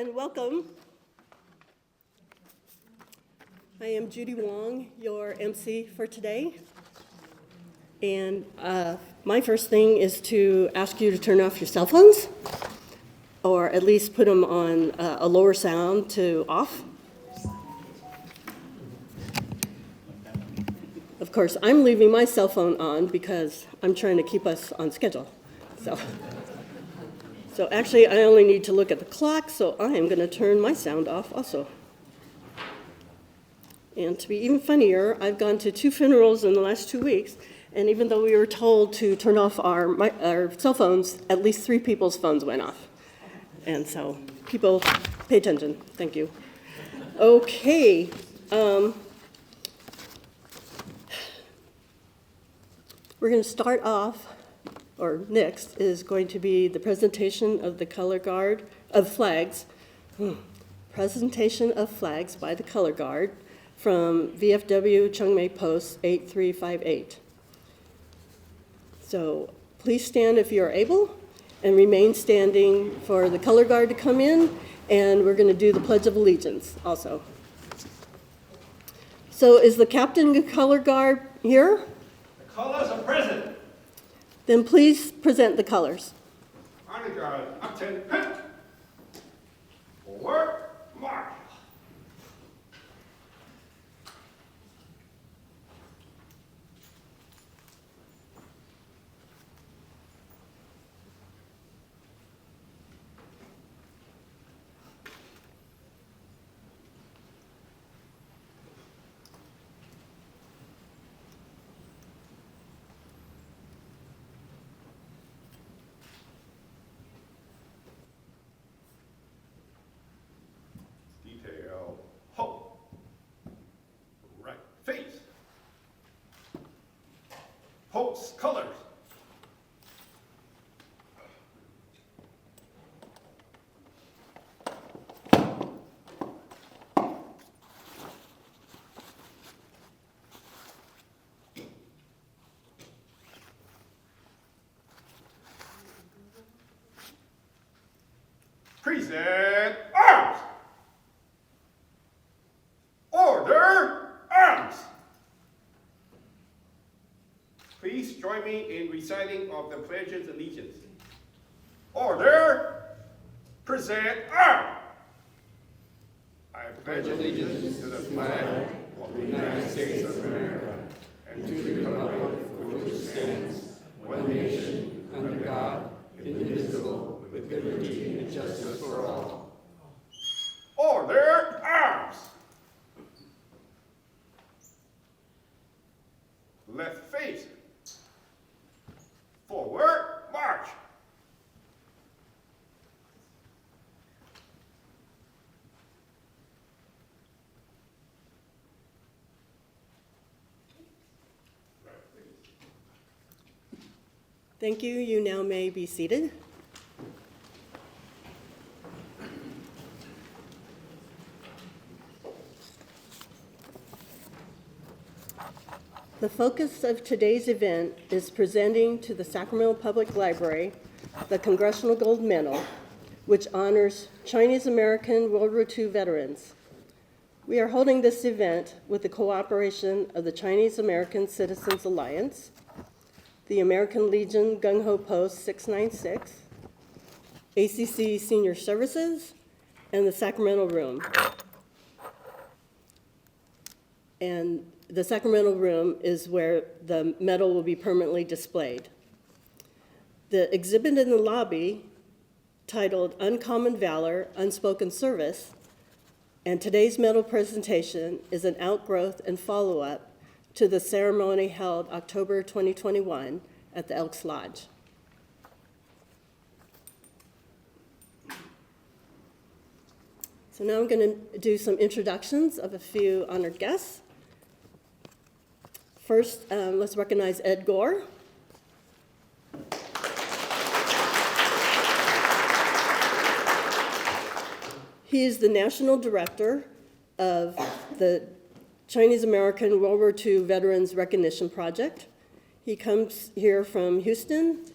and welcome. I am Judy Wong, your MC for today. And my first thing is to ask you to turn off your cell phones, or at least put them on a lower sound to off. Of course, I'm leaving my cell phone on because I'm trying to keep us on schedule. So actually, I only need to look at the clock, so I am going to turn my sound off also. And to be even funnier, I've gone to 2 funerals in the last 2 weeks, and even though we were told to turn off our cell phones, at least 3 people's phones went off. And so people, pay attention. Thank you. Okay. We're going to start off, or next is going to be the presentation of the color guard of flags. Presentation of flags by the color guard from VFW Chungmei Post 8358. So please stand if you are able and remain standing for the color guard to come in, and we're going to do the Pledge of Allegiance also. So is the captain of color guard here? The colors are present. Then please present the colors. Honor guard, up 10, hit. Forward, march. Detail, hope. Right face. Hope's colors. Present arms. Order arms. Please join me in reciting of the Pledge of Allegiance. Order. Present arms. I pledge allegiance to the flag of the United States of America and to the republic for which it stands, one nation, under God, indivisible, with liberty and justice for all. Order arms. Left face. Forward march. Thank you. You now may be seated. The focus of today's event is presenting to the Sacramento Public Library the Congressional Gold Medal, which honors Chinese American World War II veterans. We are holding this event with the cooperation of the Chinese American Citizens Alliance, the American Legion Gung Ho Post 696, ACC Senior Services, and the Sacramento Room. And the Sacramento Room is where the medal will be permanently displayed. The exhibit in the lobby, titled Uncommon Valor, Unspoken Service, and today's medal presentation is an outgrowth and follow-up to the ceremony held October 2021 at the Elks Lodge. So now I'm going to do some introductions of a few honored guests. First, let's recognize Ed Gore. He is the National Director of the Chinese American World War II Veterans Recognition Project. He comes here from Houston,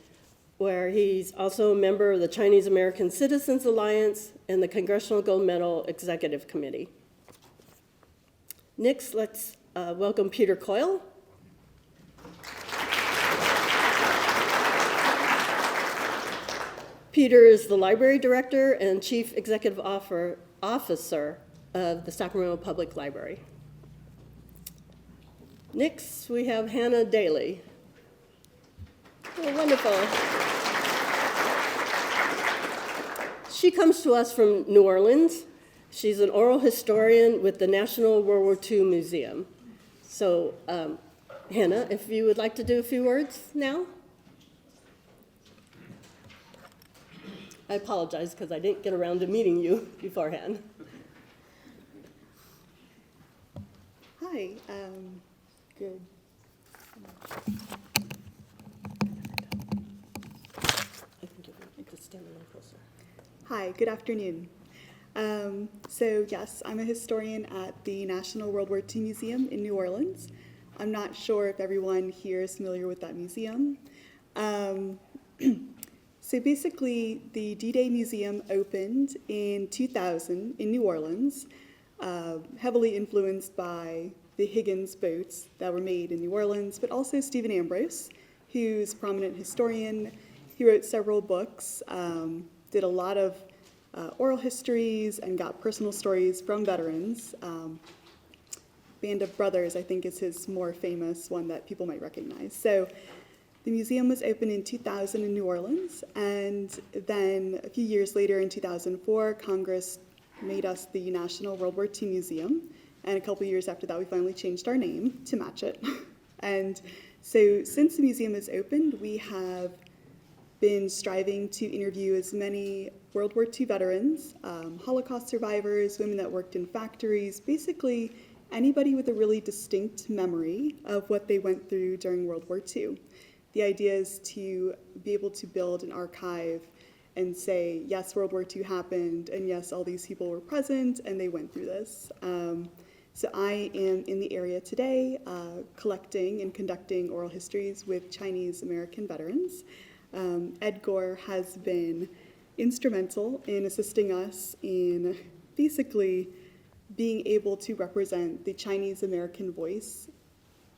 where he's also a member of the Chinese American Citizens Alliance and the Congressional Gold Medal Executive Committee. Next, let's welcome Peter Coyle. Peter is the Library Director and Chief Executive Officer of the Sacramento Public Library. Next, we have Hannah Daly. Oh, wonderful. She comes to us from New Orleans. She's an oral historian with the National World War II Museum. So, Hannah, if you would like to do a few words now. I apologize because I didn't get around to meeting you beforehand. Hi, good. I think you could stand a little closer. Hi, good afternoon. So yes, I'm a historian at the National World War II Museum in New Orleans. I'm not sure if everyone here is familiar with that museum. So basically, the D-Day Museum opened in 2000 in New Orleans, heavily influenced by the Higgins boats that were made in New Orleans, but also Stephen Ambrose, who's a prominent historian. He wrote several books, did a lot of oral histories, and got personal stories from veterans. Band of Brothers, I think, is his more famous one that people might recognize. So the museum was opened in 2000 in New Orleans, and then a few years later in 2004, Congress made us the National World War II Museum, and a couple years after that, we finally changed our name to match it. And so since the museum has opened, we have been striving to interview as many World War II veterans, Holocaust survivors, women that worked in factories, basically anybody with a really distinct memory of what they went through during World War II. The idea is to be able to build an archive and say, yes, World War II happened, and yes, all these people were present, and they went through this. So I am in the area today collecting and conducting oral histories with Chinese American veterans. Ed Gore has been instrumental in assisting us in basically being able to represent the Chinese American voice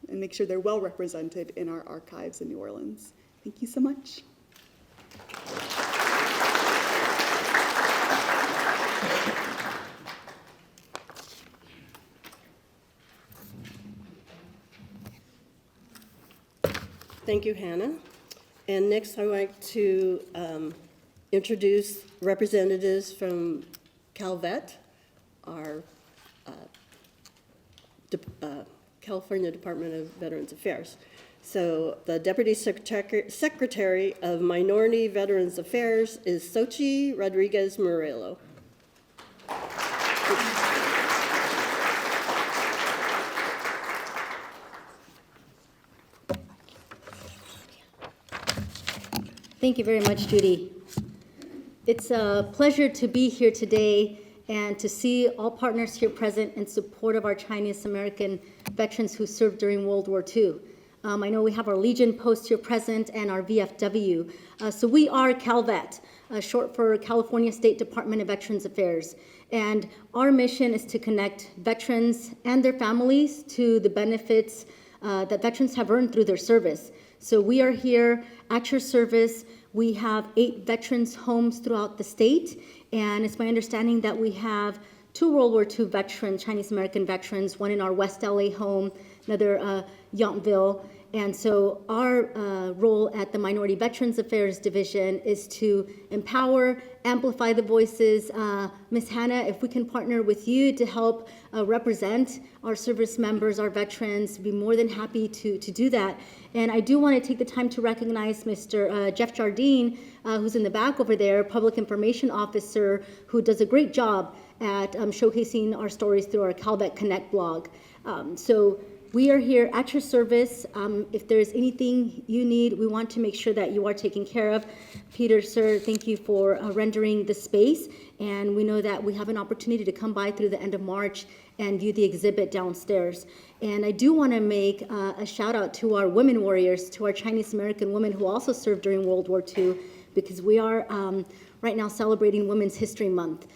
and make sure they're well represented in our archives in New Orleans. Thank you so much. Thank you, Hannah. And next, I'd like to introduce representatives from CalVet, our California Department of Veterans Affairs. So the Deputy Secretary of Minority Veterans Affairs is Xochitl Rodriguez Murillo. Thank you very much, Judy. It's a pleasure to be here today and to see all partners here present in support of our Chinese American veterans who served during World War II. I know we have our Legion post here present and our VFW. So we are CalVet, short for California State Department of Veterans Affairs. And our mission is to connect veterans and their families to the benefits that veterans have earned through their service. So we are here at your service. We have 8 veterans homes throughout the state, and it's my understanding that we have 2 World War II veterans, Chinese American veterans, one in our West LA home, another Yountville. And so our role at the Minority Veterans Affairs Division is to empower, amplify the voices. Ms. Hannah, if we can partner with you to help represent our service members, our veterans, be more than happy to do that. And I do want to take the time to recognize Mr. Jeff Jardine, who's in the back over there, Public Information Officer, who does a great job at showcasing our stories through our CalVet Connect blog. So we are here at your service. If there's anything you need, we want to make sure that you are taken care of. Peter, sir, thank you for rendering the space. And we know that we have an opportunity to come by through the end of March and view the exhibit downstairs. And I do want to make a shout out to our women warriors, to our Chinese American women who also served during World War II, because we are right now celebrating Women's History Month.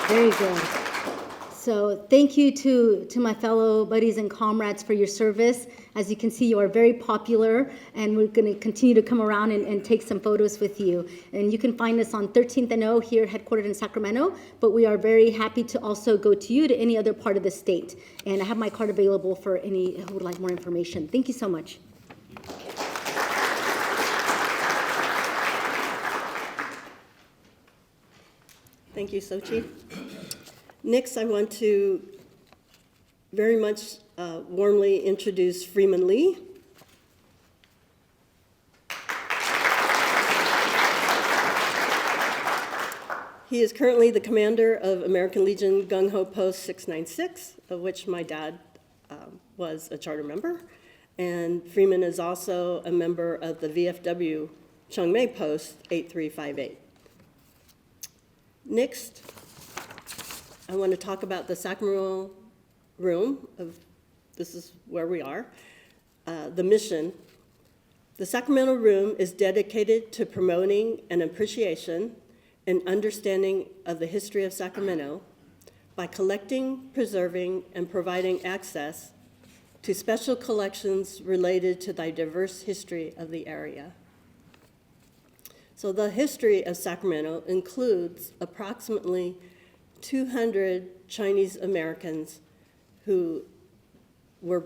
Very good. So thank you to my fellow buddies and comrades for your service. As you can see, you are very popular, and we're going to continue to come around and take some photos with you. And you can find us on 13th and O here, headquartered in Sacramento, but we are very happy to also go to you to any other part of the state. And I have my card available for any who would like more information. Thank you so much. Thank you, Sochi. Next, I want to very much warmly introduce Freeman Lee. He is currently the commander of American Legion Gung Ho Post 696, of which my dad was a charter member. And Freeman is also a member of the VFW Chongmei Post 8358. Next, I want to talk about the Sacramento Room. This is where we are. The mission. The Sacramento Room is dedicated to promoting an appreciation and understanding of the history of Sacramento by collecting, preserving, and providing access to special collections related to the diverse history of the area. So the history of Sacramento includes approximately 200 Chinese Americans who were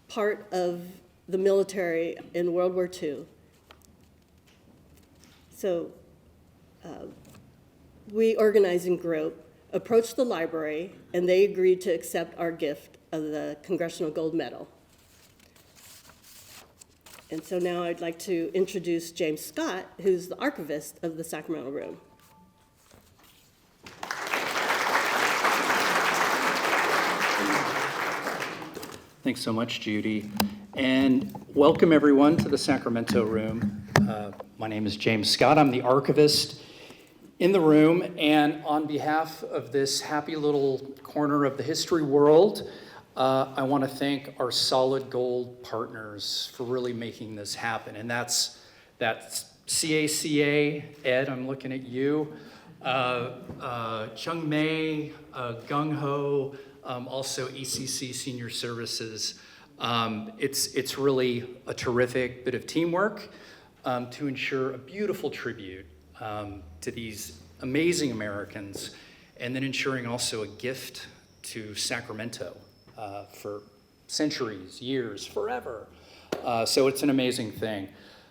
part of the military in World War II. So we, organizing group, approached the library, and they agreed to accept our gift of the Congressional Gold Medal. And so now I'd like to introduce James Scott, who's the archivist of the Sacramento Room. Thanks so much, Judy. And welcome everyone to the Sacramento Room. My name is James Scott. I'm the archivist in the room. And on behalf of this happy little corner of the history world, I want to thank our Solid Gold partners for really making this happen. And that's CACA, Ed, I'm looking at you, Chongmei, Gung Ho, also ECC Senior Services. It's really a terrific bit of teamwork to ensure a beautiful tribute to these amazing Americans, and then ensuring also a gift to Sacramento for centuries, years, forever. So it's an amazing thing.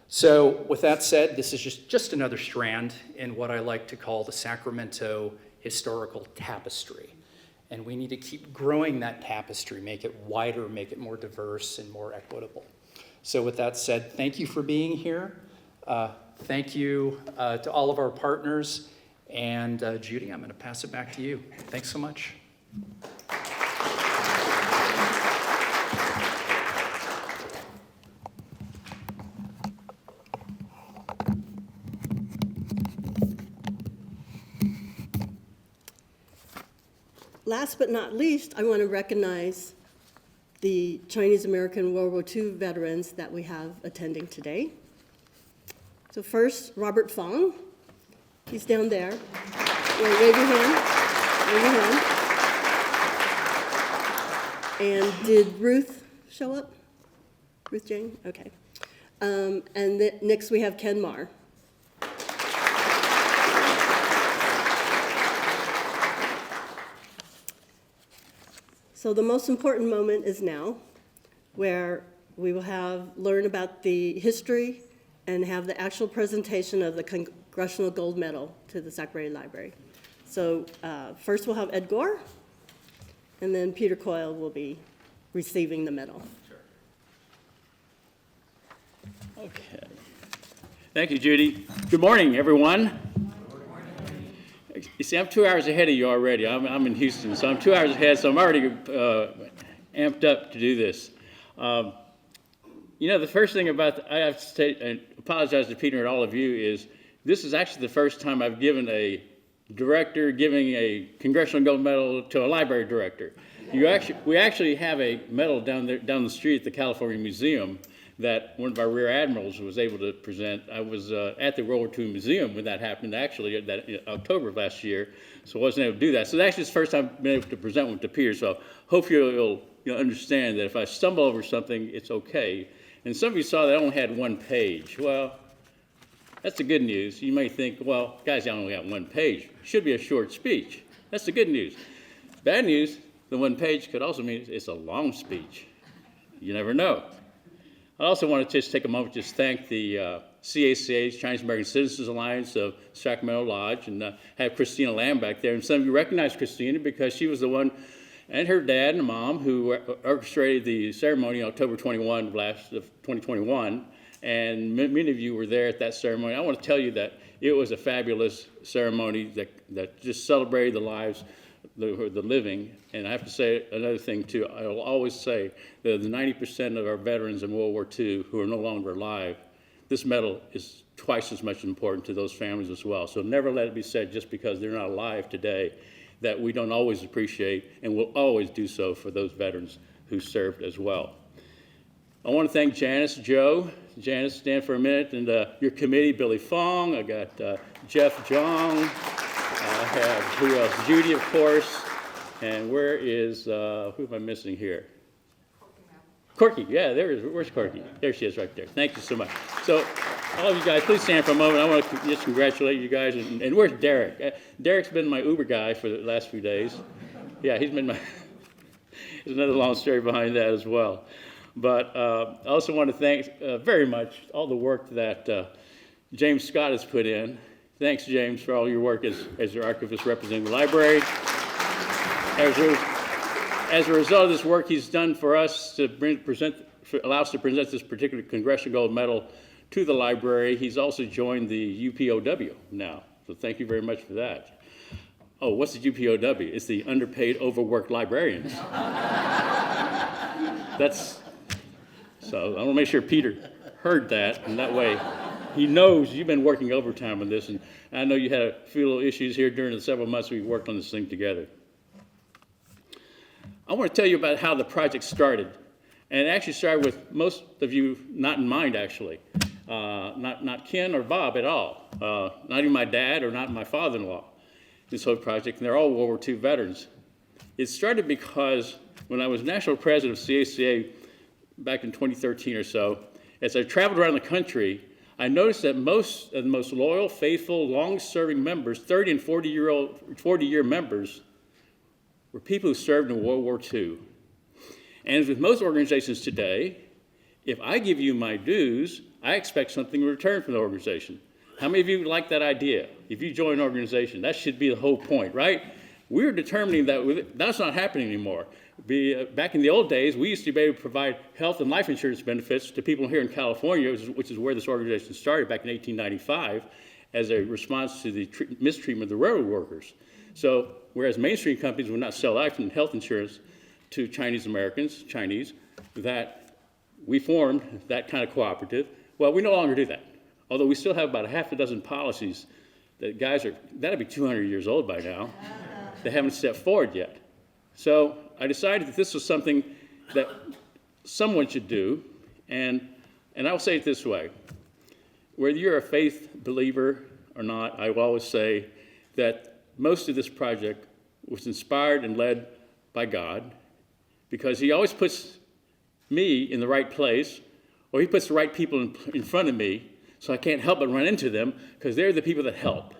So with that said, this is just another strand in what I like to call the Sacramento historical tapestry. And we need to keep growing that tapestry, make it wider, make it more diverse and more equitable. So with that said, thank you for being here. Thank you to all of our partners. And Judy, I'm going to pass it back to you. Thanks so much. Last but not least, I want to recognize the Chinese American World War II veterans that we have attending today. So first, Robert Fong. He's down there. Wave your hand. Wave your hand. And did Ruth show up? Ruth Jane? Okay. And next we have Ken Marr. So the most important moment is now, where we will learn about the history and have the actual presentation of the Congressional Gold Medal to the Sacramento Library. So first we'll have Ed Gore, and then Peter Coyle will be receiving the medal. Okay. Thank you, Judy. Good morning, everyone. You see, I'm 2 hours ahead of you already. I'm in Houston, so I'm 2 hours ahead, so I'm already amped up to do this. You know, the first thing I have to say, and apologize to Peter and all of you, is this is actually the first time I've given a director giving a Congressional Gold Medal to a library director. We actually have a medal down the street at the California Museum that one of our rear admirals was able to present. I was at the World War II Museum when that happened, actually, in October of last year, so I wasn't able to do that. So actually it's the first time I've been able to present one to peers, so hope you'll understand that if I stumble over something, it's okay. And some of you saw that I only had one page. Well, that's the good news. You may think, well, guys, I only got one page. It should be a short speech. That's the good news. Bad news, the one page could also mean it's a long speech. You never know. I also want to just take a moment to just thank the CACA's Chinese American Citizens Alliance of Sacramento Lodge and have Christina Lamb back there. And some of you recognize Christina because she was the one, and her dad and mom, who orchestrated the ceremony on October 21 of 2021. And many of you were there at that ceremony. I want to tell you that it was a fabulous ceremony that just celebrated the lives, the living. And I have to say another thing too. I will always say that the 90% of our veterans in World War II who are no longer alive, this medal is twice as much important to those families as well. So never let it be said just because they're not alive today that we don't always appreciate and will always do so for those veterans who served as well. I want to thank Janice, Joe. Janice, stand for a minute, and your committee, Billy Fong. I got Jeff Jong. I have, who else? Judy, of course. And where is, who am I missing here? Corky, yeah, where's Corky? There she is right there. Thank you so much. So, all of you guys, please stand for a moment. I want to just congratulate you guys. And where's Derek? Derek's been my Uber guy for the last few days. Yeah, he's been my, there's another long story behind that as well. But I also want to thank very much all the work that James Scott has put in. Thanks, James, for all your work as your archivist representing the library. As a result of this work he's done for us to allow us to present this particular Congressional Gold Medal to the library, he's also joined the UPOW now. So thank you very much for that. Oh, what's the UPOW? It's the Underpaid Overworked Librarians. So I want to make sure Peter heard that, and that way he knows you've been working overtime on this, and I know you had a few little issues here during the several months we worked on this thing together. I want to tell you about how the project started, and it actually started with most of you not in mind, actually. Not Ken or Bob at all, not even my dad or not my father-in-law, this whole project, and they're all World War II veterans. It started because when I was national president of CACA back in 2013 or so, as I traveled around the country, I noticed that most of the most loyal, faithful, long-serving members, 30 and 40-year members, were people who served in World War II. And as with most organizations today, if I give you my dues, I expect something in return from the organization. How many of you like that idea? If you join an organization, that should be the whole point, right? We're determining that that's not happening anymore. Back in the old days, we used to be able to provide health and life insurance benefits to people here in California, which is where this organization started back in 1895, as a response to the mistreatment of the railroad workers. So, whereas mainstream companies would not sell life and health insurance to Chinese Americans, that we formed that kind of cooperative. Well, we no longer do that. Although we still have about a half a dozen policies that that'll be 200 years old by now, that haven't stepped forward yet. So I decided that this was something that someone should do, and I'll say it this way. Whether you're a faith believer or not, I will always say that most of this project was inspired and led by God, because he always puts me in the right place, or he puts the right people in front of me, so I can't help but run into them, because they're the people that help.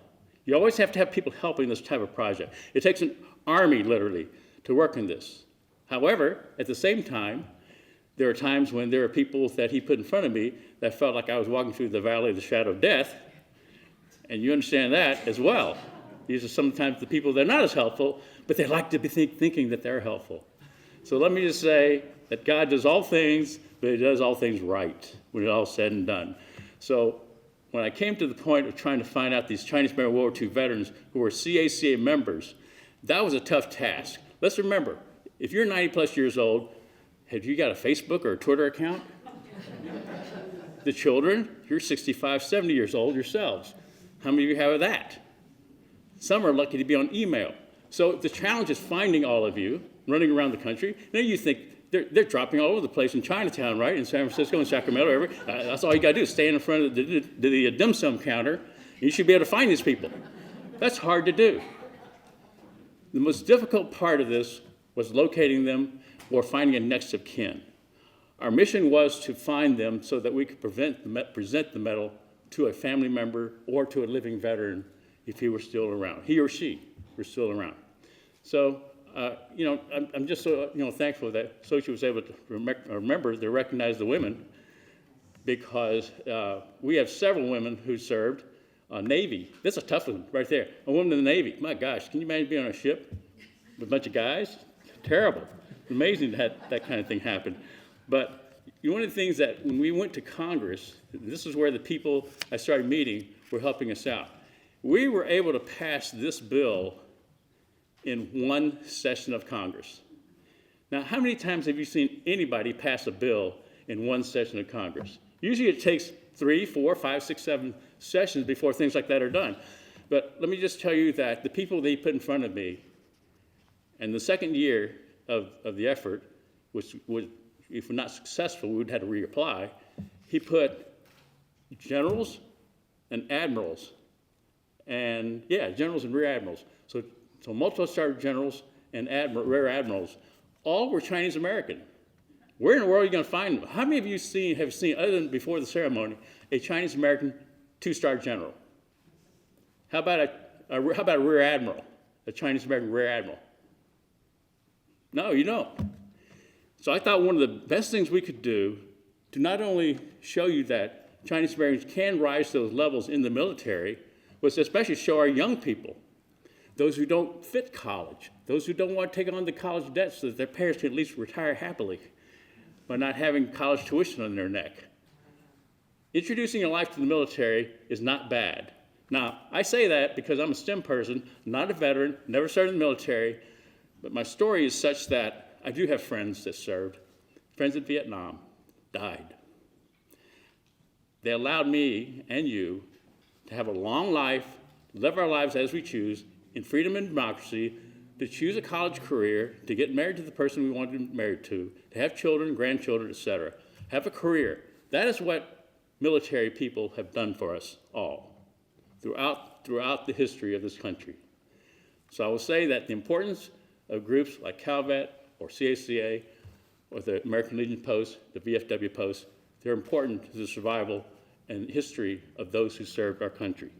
You always have to have people helping this type of project. It takes an army, literally, to work on this. However, at the same time, there are times when there are people that he put in front of me that felt like I was walking through the valley of the shadow of death, and you understand that as well. These are sometimes the people that are not as helpful, but they like to be thinking that they're helpful. So let me just say that God does all things, but he does all things right when it's all said and done. So when I came to the point of trying to find out these Chinese American World War II veterans who were CACA members, that was a tough task. Let's remember, if you're 90 plus years old, have you got a Facebook or a Twitter account? The children, you're 65, 70 years old yourselves. How many of you have that? Some are lucky to be on email. So the challenge is finding all of you, running around the country. Now you think they're dropping all over the place in Chinatown, right? In San Francisco and Sacramento. That's all you got to do is stand in front of the dim sum counter. You should be able to find these people. That's hard to do. The most difficult part of this was locating them or finding a next of kin. Our mission was to find them so that we could present the medal to a family member or to a living veteran if he were still around. He or she were still around. So, I'm just so thankful that Sochi was able to remember to recognize the women, because we have several women who served. Navy, that's a tough one right there. A woman in the Navy, my gosh, can you imagine being on a ship with a bunch of guys? Terrible. It's amazing to have that kind of thing happen. But one of the things that when we went to Congress, this is where the people I started meeting were helping us out. We were able to pass this bill in one session of Congress. Now, how many times have you seen anybody pass a bill in one session of Congress? Usually it takes 3, 4, 5, 6, 7 sessions before things like that are done. But let me just tell you that the people they put in front of me, and the second year of the effort, which would, if we're not successful, we would have to reapply, he put generals and admirals, and generals and rear admirals. So multiple sergeant generals and rear admirals, all were Chinese American. Where in the world are you going to find them? How many of you have seen, other than before the ceremony, a Chinese American 2-star general? How about a rear admiral, a Chinese American rear admiral? No, you don't. So I thought one of the best things we could do to not only show you that Chinese Americans can rise to those levels in the military, was to especially show our young people, those who don't fit college, those who don't want to take on the college debt so that their parents can at least retire happily by not having college tuition on their neck. Introducing your life to the military is not bad. Now, I say that because I'm a STEM person, not a veteran, never served in the military, but my story is such that I do have friends that served, friends in Vietnam, died. They allowed me and you to have a long life, live our lives as we choose, in freedom and democracy, to choose a college career, to get married to the person we want to be married to have children, grandchildren, etc., have a career. That is what military people have done for us all throughout the history of this country. So I will say that the importance of groups like CalVet or CACA or the American Legion Post, the VFW Post, they're important to the survival and history of those who served our country.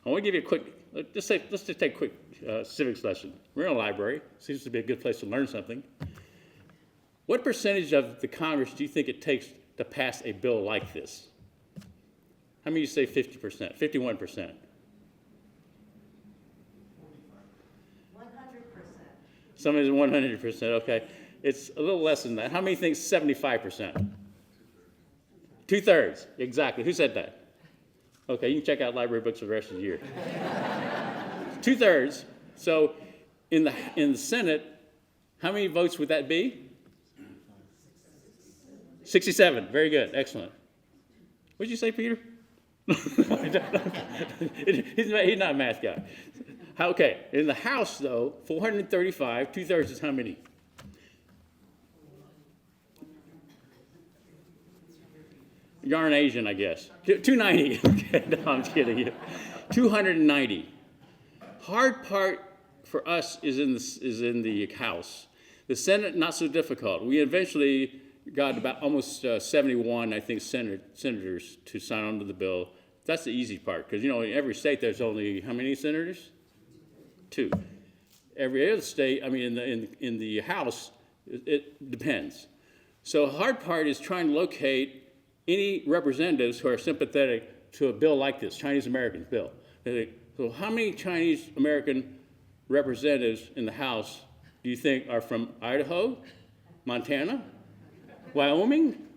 I want to give you a quick, let's just take a quick civics lesson. We're in a library. Seems to be a good place to learn something. What percentage of the Congress do you think it takes to pass a bill like this? How many of you say 50%, 51%? 100%. Somebody's 100%, okay. It's a little less than that. How many think 75%? 2/3, exactly. Who said that? Okay, you can check out library books for the rest of the year. 2/3. So in the Senate, how many votes would that be? 67. Very good. Excellent. What did you say, Peter? He's not a math guy. Okay. In the House, though, 435. 2/3 is how many? You aren't Asian, I guess. 290. Okay, no, I'm kidding you. 290. Hard part for us is in the House. The Senate, not so difficult. We eventually got about almost 71, I think, senators to sign on to the bill. That's the easy part, because, in every state there's only how many senators? 2. Every other state, in the House, it depends. So the hard part is trying to locate any representatives who are sympathetic to a bill like this, Chinese American bill. So how many Chinese American representatives in the House do you think are from Idaho, Montana, Wyoming,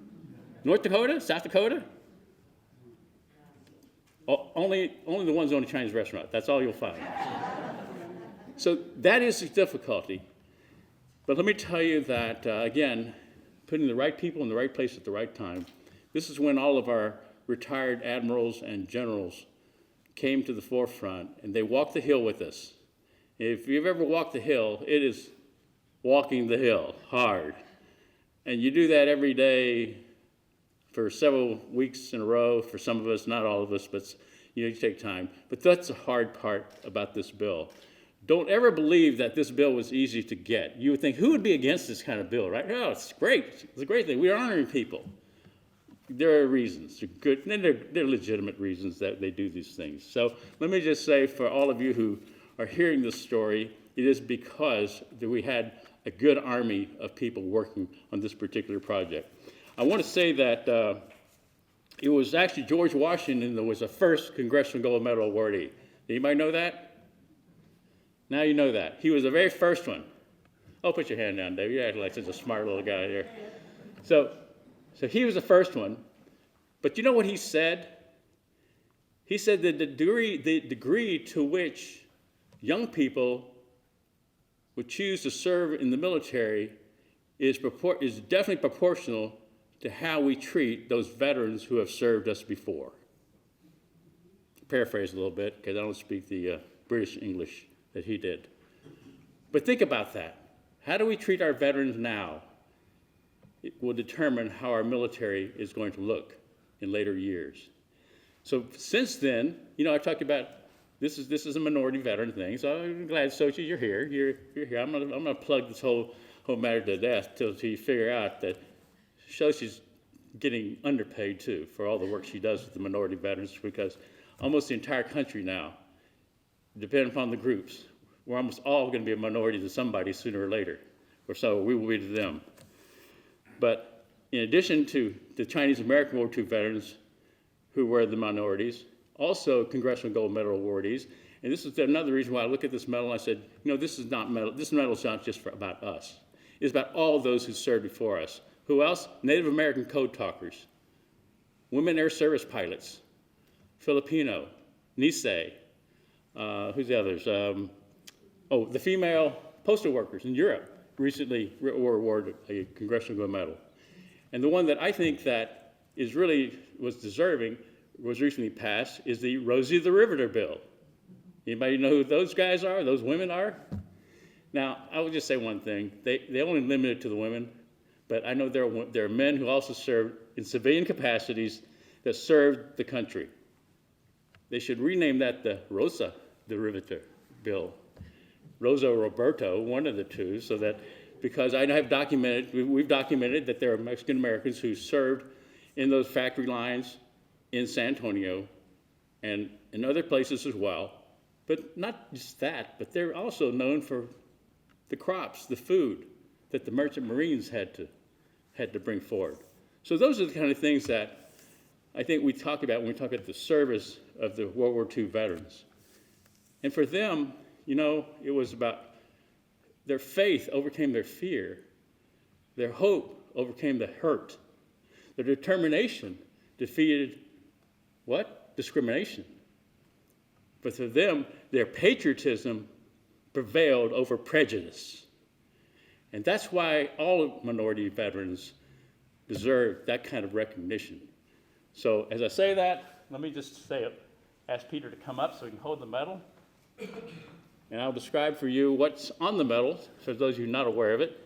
North Dakota, South Dakota? Only the ones on a Chinese restaurant. That's all you'll find. So that is the difficulty. But let me tell you that, again, putting the right people in the right place at the right time, this is when all of our retired admirals and generals came to the forefront, and they walked the hill with us. If you've ever walked the hill, it is walking the hill hard. And you do that every day for several weeks in a row. For some of us, not all of us, but you take time. But that's the hard part about this bill. Don't ever believe that this bill was easy to get. You would think, who would be against this kind of bill, right? No, it's great. It's a great thing. We're honoring people. There are reasons. They're good, and they're legitimate reasons that they do these things. So let me just say, for all of you who are hearing this story, it is because that we had a good army of people working on this particular project. I want to say that it was actually George Washington that was the first Congressional Gold Medal awardee. Anybody know that? Now you know that. He was the very first one. Oh, put your hand down, Dave. You act like such a smart little guy here. So he was the first one. But you know what he said? He said that the degree to which young people would choose to serve in the military is definitely proportional to how we treat those veterans who have served us before. Paraphrase a little bit, because I don't speak the British English that he did. But think about that. How do we treat our veterans now? It will determine how our military is going to look in later years. So since then, I talked about this is a minority veteran thing. So I'm glad, Sochi, you're here. You're here. I'm gonna plug this whole matter to death till you figure out that Sochi's getting underpaid too for all the work she does with the minority veterans, because almost the entire country now, depending upon the groups, we're almost all going to be a minority to somebody sooner or later, or so we will be to them. But in addition to the Chinese American World War II veterans who were the minorities, also Congressional Gold Medal awardees, and this is another reason why I look at this medal and I said, this is not medal. This medal is not just about us. It's about all those who served before us. Who else? Native American code talkers, women air service pilots, Filipino, Nisei, who's the others? The female postal workers in Europe recently were awarded a Congressional Gold Medal. And the one that I think that was deserving, was recently passed, is the Rosie the Riveter bill. Anybody know who those guys are, those women are? Now, I will just say one thing. They only limit it to the women, but I know there are men who also served in civilian capacities that served the country. They should rename that the Rosa the Riveter bill. Rosa or Roberto, one of the two, so that, because we've documented that there are Mexican Americans who served in those factory lines in San Antonio and in other places as well. But not just that, but they're also known for the crops, the food that the merchant marines had to bring forward. So those are the kind of things that I think we talk about when we talk about the service of the World War II veterans. And for them, it was about their faith overcame their fear, their hope overcame the hurt, their determination defeated what? Discrimination. But for them, their patriotism prevailed over prejudice. And that's why all minority veterans deserve that kind of recognition. So as I say that, let me just ask Peter to come up so he can hold the medal. And I'll describe for you what's on the medal, for those of you not aware of it.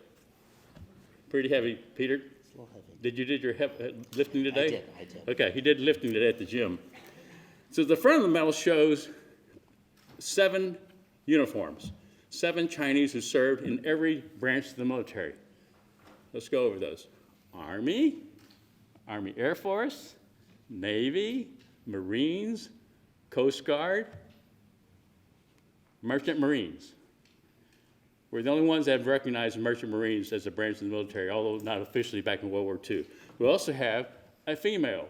Pretty heavy, Peter. It's a little heavy. Did your lifting today? I did. Okay, he did lifting today at the gym. So the front of the medal shows 7 uniforms, 7 Chinese who served in every branch of the military. Let's go over those. Army, Army Air Force, Navy, Marines, Coast Guard, Merchant Marines. We're the only ones that have recognized Merchant Marines as a branch of the military, although not officially back in World War II. We also have a female,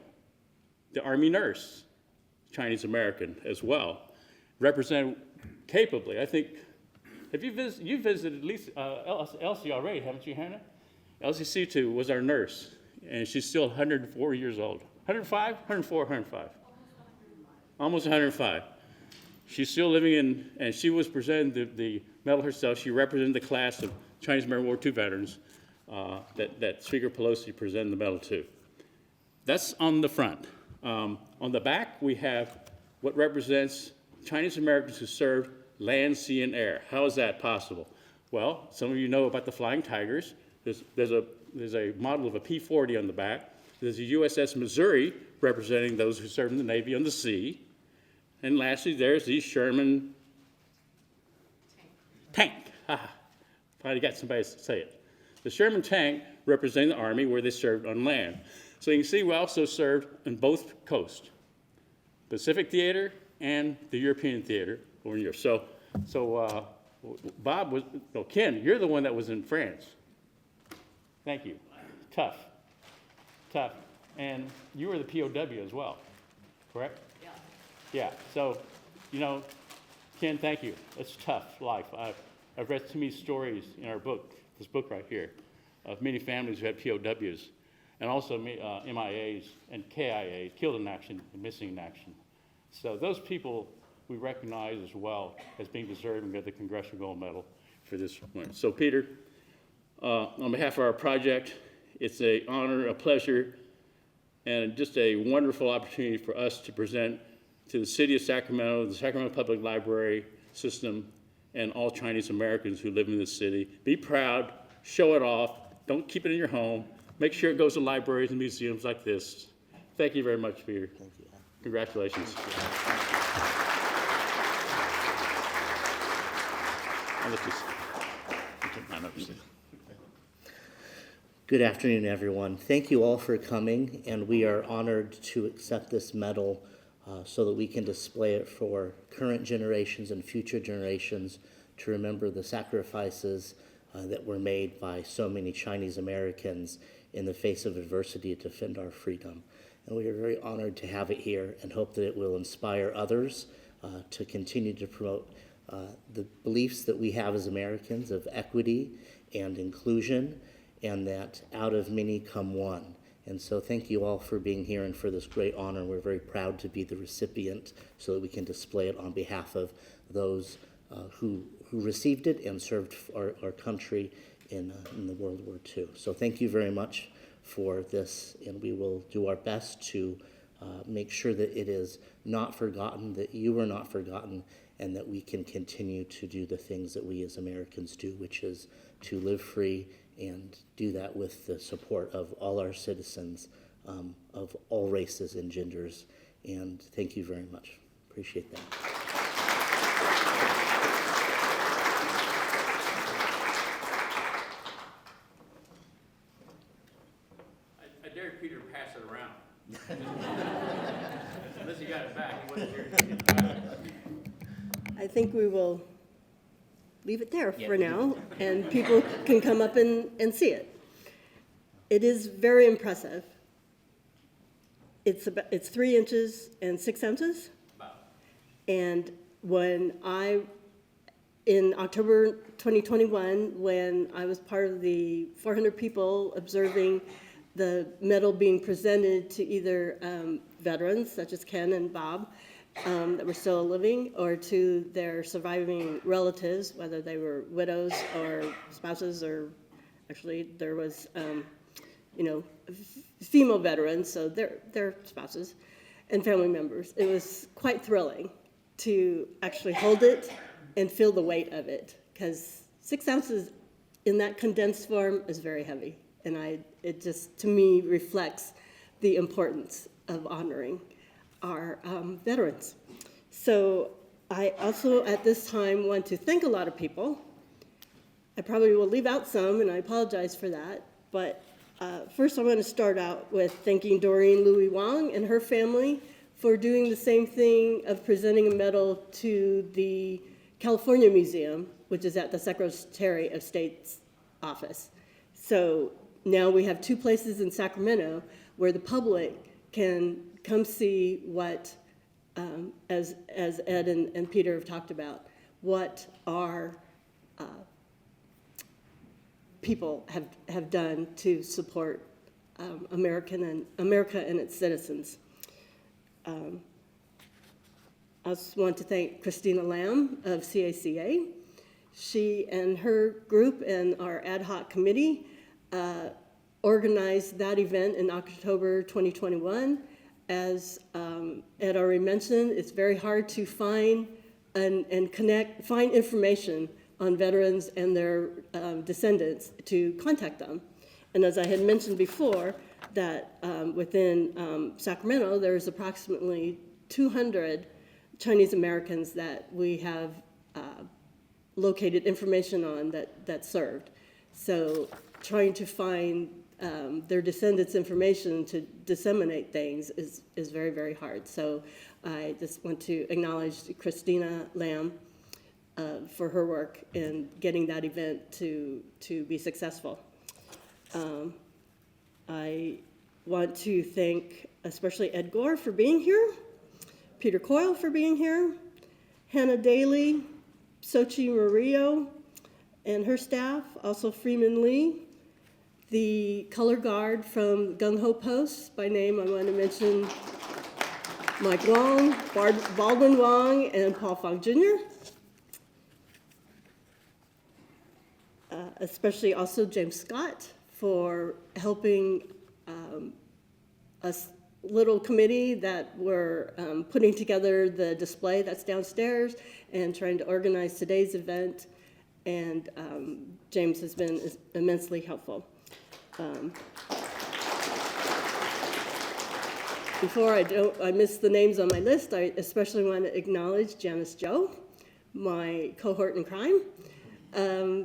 the Army nurse, Chinese American as well, represented capably. I think, you visited at least Elsie already, haven't you, Hannah? Elsie C2 was our nurse, and she's still 104 years old. 105? 104, 105. Almost 105. She's still living in, and she was presented the medal herself. She represented the class of Chinese American World War II veterans that Speaker Pelosi presented the medal to. That's on the front. On the back, we have what represents Chinese Americans who served land, sea, and air. How is that possible? Well, some of you know about the Flying Tigers. There's a there's a model of a P-40 on the back. There's a USS Missouri representing those who served in the Navy on the sea. And lastly, there's the Sherman tank. Finally got somebody to say it. The Sherman tank representing the Army where they served on land. So you can see we also served on both coasts, Pacific Theater and the European Theater over in Europe. So Bob was, no, Ken, you're the one that was in France. Thank you. Tough. And you were the POW as well, correct? Yeah. Yeah, so, you know, Ken, thank you. It's tough life. I've read too many stories in our book, this book right here, of many families who had POWs, and also MIAs and KIAs, killed in action and missing in action. So those people we recognize as well as being deserving of the Congressional Gold Medal for this one. So Peter, on behalf of our project, it's an honor, a pleasure, and just a wonderful opportunity for us to present to the city of Sacramento, the Sacramento Public Library system, and all Chinese Americans who live in this city. Be proud, show it off, don't keep it in your home. Make sure it goes to libraries and museums like this. Thank you very much, Peter. Thank you. Congratulations. Good afternoon, everyone. Thank you all for coming, and we are honored to accept this medal so that we can display it for current generations and future generations to remember the sacrifices that were made by so many Chinese Americans in the face of adversity to defend our freedom. And we are very honored to have it here and hope that it will inspire others to continue to promote the beliefs that we have as Americans of equity and inclusion, and that out of many come one. And so thank you all for being here and for this great honor. We're very proud to be the recipient so that we can display it on behalf of those who received it and served our country in the World War II. So thank you very much for this, and we will do our best to make sure that it is not forgotten, that you are not forgotten, and that we can continue to do the things that we as Americans do, which is to live free and do that with the support of all our citizens of all races and genders. And thank you very much. Appreciate that. I dare Peter to pass it around. Unless you got it back. He wasn't here. I think we will leave it there for now, and people can come up and see it. It is very impressive. It's 3 inches and 6 ounces. And when in October 2021, when I was part of the 400 people observing the medal being presented to either veterans, such as Ken and Bob, that were still living, or to their surviving relatives, whether they were widows or spouses, or actually there was, female veterans, so their spouses and family members. It was quite thrilling to actually hold it and feel the weight of it, because 6 ounces in that condensed form is very heavy, and it just, to me, reflects the importance of honoring our veterans. So I also, at this time, want to thank a lot of people. I probably will leave out some, and I apologize for that. But first, I want to start out with thanking Doreen Louis Wong and her family for doing the same thing of presenting a medal to the California Museum, which is at the Secretary of State's office. So now we have 2 places in Sacramento where the public can come see what, as Ed and Peter have talked about, what our people have done to support America and its citizens. I also want to thank Christina Lamb of CACA. She and her group and our ad hoc committee organized that event in October 2021. As Ed already mentioned, it's very hard to find and find information on veterans and their descendants to contact them. And as I had mentioned before, that within Sacramento, there's approximately 200 Chinese Americans that we have located information on that served. So trying to find their descendants' information to disseminate things is very, very hard. So I just want to acknowledge Christina Lamb for her work in getting that event to be successful. I want to thank especially Ed Gore for being here, Peter Coyle for being here, Hannah Daly, Sochi Murillo, and her staff, also Freeman Lee, the color guard from Gung Ho Post. By name, I want to mention Mike Wong, Baldwin Wong, and Paul Fong Jr. Especially also James Scott for helping us little committee that were putting together the display that's downstairs and trying to organize today's event. And James has been immensely helpful. Before I miss the names on my list, I especially want to acknowledge Janice Joe, my cohort in crime.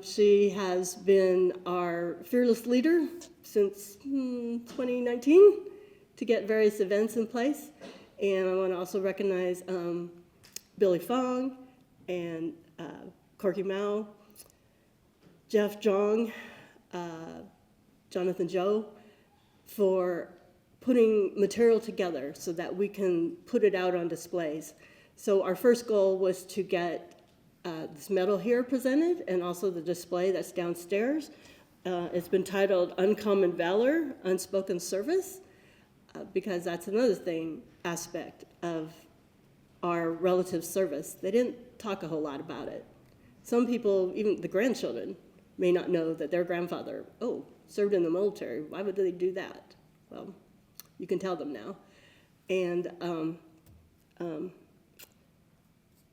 She has been our fearless leader since 2019 to get various events in place. And I want to also recognize Billy Fong and Corky Mao, Jeff Zhang, Jonathan Zhou, for putting material together so that we can put it out on displays. So our first goal was to get this medal here presented and also the display that's downstairs. It's been titled Uncommon Valor, Unspoken Service, because that's another aspect of our relative service. They didn't talk a whole lot about it. Some people, even the grandchildren, may not know that their grandfather, served in the military. Why would they do that? Well, you can tell them now. And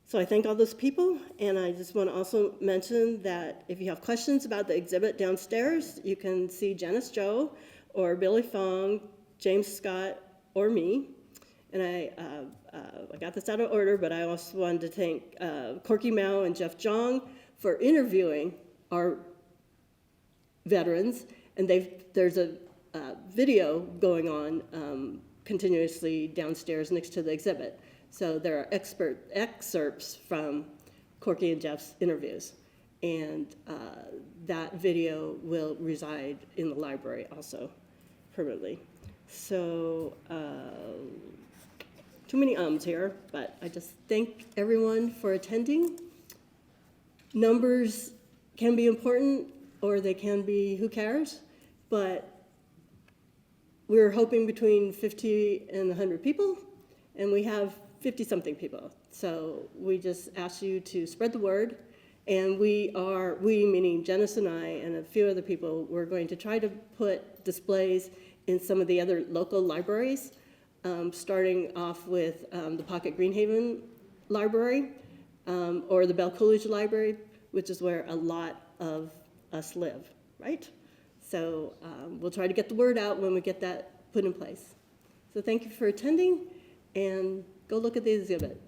so I thank all those people, and I just want to also mention that if you have questions about the exhibit downstairs, you can see Janice Joe or Billy Fong, James Scott, or me. And I got this out of order, but I also wanted to thank Corky Mao and Jeff Zhang for interviewing our veterans, and there's a video going on continuously downstairs next to the exhibit. So there are excerpts from Corky and Jeff's interviews, and that video will reside in the library also permanently. So too many ums here, but I just thank everyone for attending. Numbers can be important, or they can be who cares, but we're hoping between 50 and 100 people, and we have 50-something people. So we just ask you to spread the word, and we meaning Janice and I and a few other people, we're going to try to put displays in some of the other local libraries, starting off with the Pocket Greenhaven Library or the Bell Coolidge Library, which is where a lot of us live, right? So we'll try to get the word out when we get that put in place. So thank you for attending, and go look at the exhibit.